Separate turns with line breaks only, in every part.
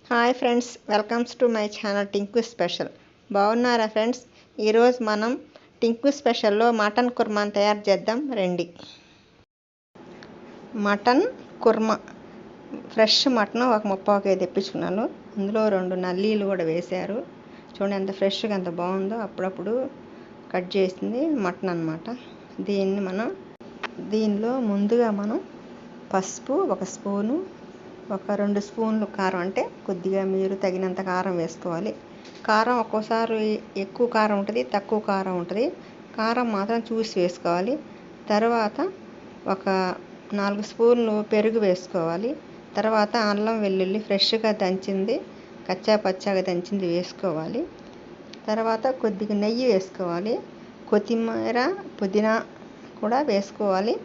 Hi friends, welcomes to my channel Tinku special. బాగున్నారా friends? ఈరోజు మనం టింకు స్పెషల్లో మటన్ కుర్మాని తయారు చేద్దాం రండి. మటన్ కుర్మా ఫ్రెష్ మటన్ ఒక 30 కేజీ తెప్పించుకున్నాను. అందులో 2 నల్లీలు కూడా వేశారు. చూడండి ఎంత ఫ్రెష్గా ఎంత బాగుందో. అప్పుడప్పుడు కట్ చేసింది మటన్ అన్నమాట. దీనిలో ముందుగా మనం పసుపు 1 స్పూను, ఒక 2 స్పూన్లు కారం, అంటే కొద్దిగా మీరు తగినంత కారం వేసుకోవాలి. కారం ఒక్కోసారి ఎక్కువ కారం ఉంటుంది, తక్కువ కారం ఉంటుంది. కారం మాత్రం చూసి వేసుకోవాలి. తర్వాత ఒక 4 స్పూన్లు పెరుగు వేసుకోవాలి. తర్వాత అల్లం వెల్లుల్లి ఫ్రెష్గా దంచింది, కచ్చా పచ్చాగా దంచింది వేసుకోవాలి. తర్వాత కొద్దిగా నెయ్యి వేసుకోవాలి. కొత్తిమీర పుదీనా కూడా వేసుకోవాలి.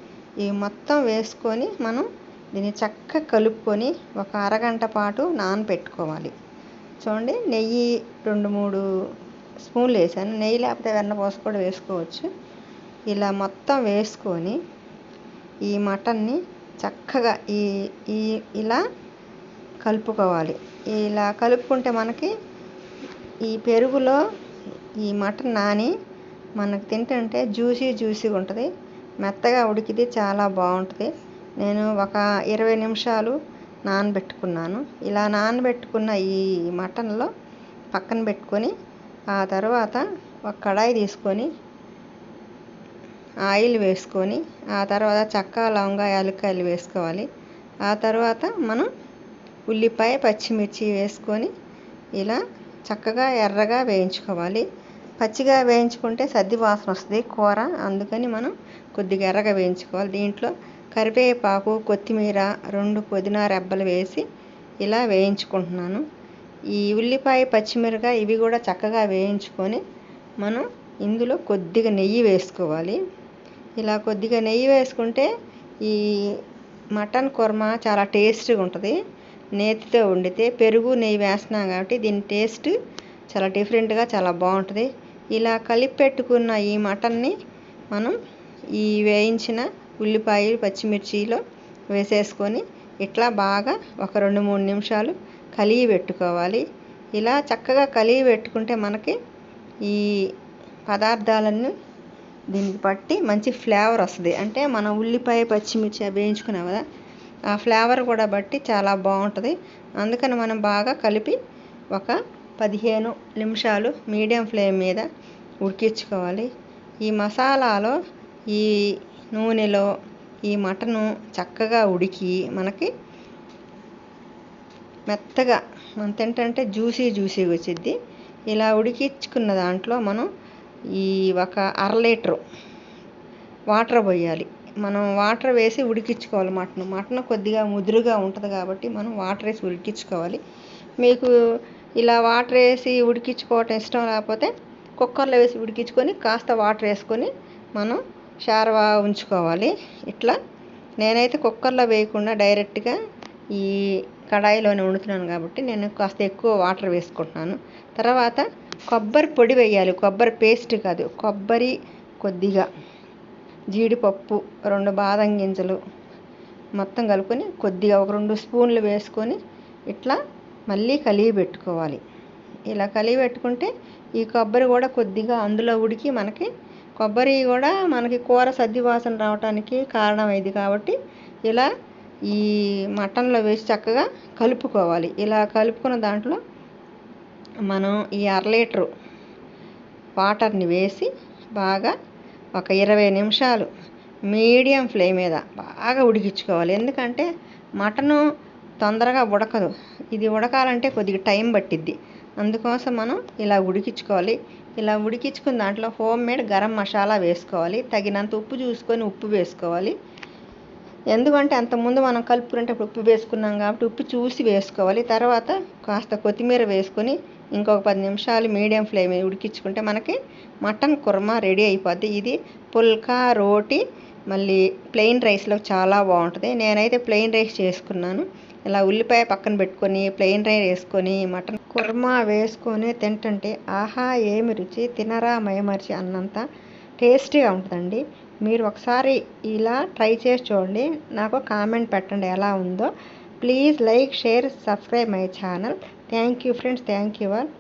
ఇవి మొత్తం వేసుకొని మనం దీన్ని చక్కగా కలుపుకొని ఒక అరగంట పాటు నానబెట్టుకోవాలి. చూడండి, నెయ్యి 2-3 స్పూన్లు వేసాను. నెయ్యి లేకపోతే వెన్నపూస కూడా వేసుకోవచ్చు. ఇలా మొత్తం వేసుకొని ఈ మటన్ని చక్కగా ఇలా కలుపుకోవాలి. ఇలా కలుపుకుంటే మనకి ఈ పెరుగులో ఈ మటన్ నాని మనకు తింటుంటే జ్యూసీగా ఉంటుంది. మెత్తగా ఉడికితే చాలా బాగుంటుంది. నేను ఒక 20 నిమిషాలు నానబెట్టుకున్నాను. ఇలా నానబెట్టుకున్న ఈ మటన్లో పక్కన పెట్టుకొని ఆ తర్వాత ఒక కడాయి తీసుకొని ఆయిల్ వేసుకొని ఆ తర్వాత చెక్క, లవంగా, యాలక్కాయలు వేసుకోవాలి. ఆ తర్వాత మనం ఉల్లిపాయ, పచ్చిమిర్చి వేసుకొని ఇలా చక్కగా ఎర్రగా వేయించుకోవాలి. పచ్చిగా వేయించుకుంటే సద్ది వాసన వస్తుంది కూర, అందుకని మనం కొద్దిగా ఎర్రగా వేయించుకోవాలి. దీంట్లో కరివేపాకు, కొత్తిమీర, 2 పుదీనా రెబ్బలు వేసి ఇలా వేయించుకుంటున్నాను. ఈ ఉల్లిపాయ, పచ్చిమిరపకాయ ఇవి కూడా చక్కగా వేయించుకొని మనం ఇందులో కొద్దిగా నెయ్యి వేసుకోవాలి. ఇలా కొద్దిగా నెయ్యి వేసుకుంటే ఈ మటన్ కుర్మా చాలా టేస్ట్గా ఉంటుంది. నేతితో వండితే పెరుగు, నెయ్యి వేస్తున్నాం కాబట్టి దీని టేస్ట్ చాలా డిఫరెంట్గా చాలా బాగుంటుంది. ఇలా కలిపి పెట్టుకున్న ఈ మటన్ని మనం ఈ వేయించిన ఉల్లిపాయలు, పచ్చిమిర్చిలో వేసేసుకొని ఇట్లా బాగా ఒక 2-3 నిమిషాలు కలిగి పెట్టుకోవాలి. ఇలా చక్కగా కలిగి పెట్టుకుంటే మనకి ఈ పదార్థాలన్నీ దీనికి పట్టి మంచి ఫ్లేవర్ వస్తుంది. అంటే మనం ఉల్లిపాయ, పచ్చిమిర్చి వేయించుకున్నాం కదా, ఆ ఫ్లేవర్ కూడా బట్టి చాలా బాగుంటుంది. అందుకని మనం బాగా కలిపి ఒక 15 నిమిషాలు మీడియం ఫ్లేమ్ మీద ఉడికించుకోవాలి. ఈ మసాలాలో ఈ నూనెలో ఈ మటను చక్కగా ఉడికి మనకి మెత్తగా మనం తింటుంటే జ్యూసీగా వచ్చిద్ది. ఇలా ఉడికించుకున్న దాంట్లో మనం ఈ ఒక 1/2 లీటరు వాటర్ పోయాలి. మనం వాటర్ వేసి ఉడికించుకోవాలి. మటన్ కొద్దిగా ముదురుగా ఉంటుంది కాబట్టి మనం వాటర్ వేసి ఉడికించుకోవాలి. మీకు ఇలా వాటర్ వేసి ఉడికించుకోవటం ఇష్టం లేకపోతే కుక్కర్లో వేసి ఉడికించుకొని కాస్త వాటర్ వేసుకొని మనం షార్వా ఉంచుకోవాలి. ఇట్లా నేనైతే కుక్కర్లో వేయకుండా డైరెక్ట్గా ఈ కడాయిలోనే వండుతున్నాను కాబట్టి నేను కాస్త ఎక్కువ వాటర్ వేసుకుంటున్నాను. తర్వాత కొబ్బరి పొడి వేయాలి, కొబ్బరి పేస్ట్ కాదు. కొబ్బరి, కొద్దిగా జీడిపప్పు, 2 బాదం గింజలు మొత్తం కలుపుకొని కొద్దిగా ఒక 2 స్పూన్లు వేసుకొని ఇట్లా మళ్ళీ కలిగి పెట్టుకోవాలి. ఇలా కలిగి పెట్టుకుంటే ఈ కొబ్బరి కూడా కొద్దిగా అందులో ఉడికి మనకి కొబ్బరి కూడా మనకి కూర సద్ది వాసన రావడానికి కారణమైంది కాబట్టి ఇలా ఈ మటన్లో వేసి చక్కగా కలుపుకోవాలి. ఇలా కలుపుకున్న దాంట్లో మనం ఈ 1/2 లీటరు వాటర్ని వేసి బాగా ఒక 20 నిమిషాలు మీడియం ఫ్లేమ్ మీద బాగా ఉడికించుకోవాలి. ఎందుకంటే మటను తొందరగా ఉడకదు. ఇది ఉడకాలంటే కొద్దిగా టైం పట్టిద్ది. అందుకోసం మనం ఇలా ఉడికించుకోవాలి. ఇలా ఉడికించుకున్న దాంట్లో హోమ్ మేడ్ గరం మసాలా వేసుకోవాలి. తగినంత ఉప్పు చూసుకొని ఉప్పు వేసుకోవాలి. ఎందుకంటే అంతకుముందు మనం కలుపుకునేటప్పుడు ఉప్పు వేసుకున్నాం కాబట్టి ఉప్పు చూసి వేసుకోవాలి. తర్వాత కాస్త కొత్తిమీర వేసుకొని ఇంకొక 10 నిమిషాలు మీడియం ఫ్లేమ్ ఉడికించుకుంటే మనకి మటన్ కుర్మా రెడీ అయిపోద్ది. ఇది పుల్కా, రోటీ, మళ్ళీ ప్లెయిన్ రైస్లో చాలా బాగుంటుంది. నేనైతే ప్లెయిన్ రైస్ చేసుకున్నాను. ఇలా ఉల్లిపాయ పక్కన పెట్టుకొని ప్లెయిన్ రైస్ వేసుకొని మటన్ కుర్మా వేసుకొని తింటుంటే ఆహా ఏమి రుచి, తినరా మైమర్చి అన్నంత టేస్టీగా ఉంటుందండి. మీరు ఒకసారి ఇలా ట్రై చేసి చూడండి, నాకు కామెంట్ పెట్టండి ఎలా ఉందో. Please like, share, subscribe my channel. Thank you friends, thank you all.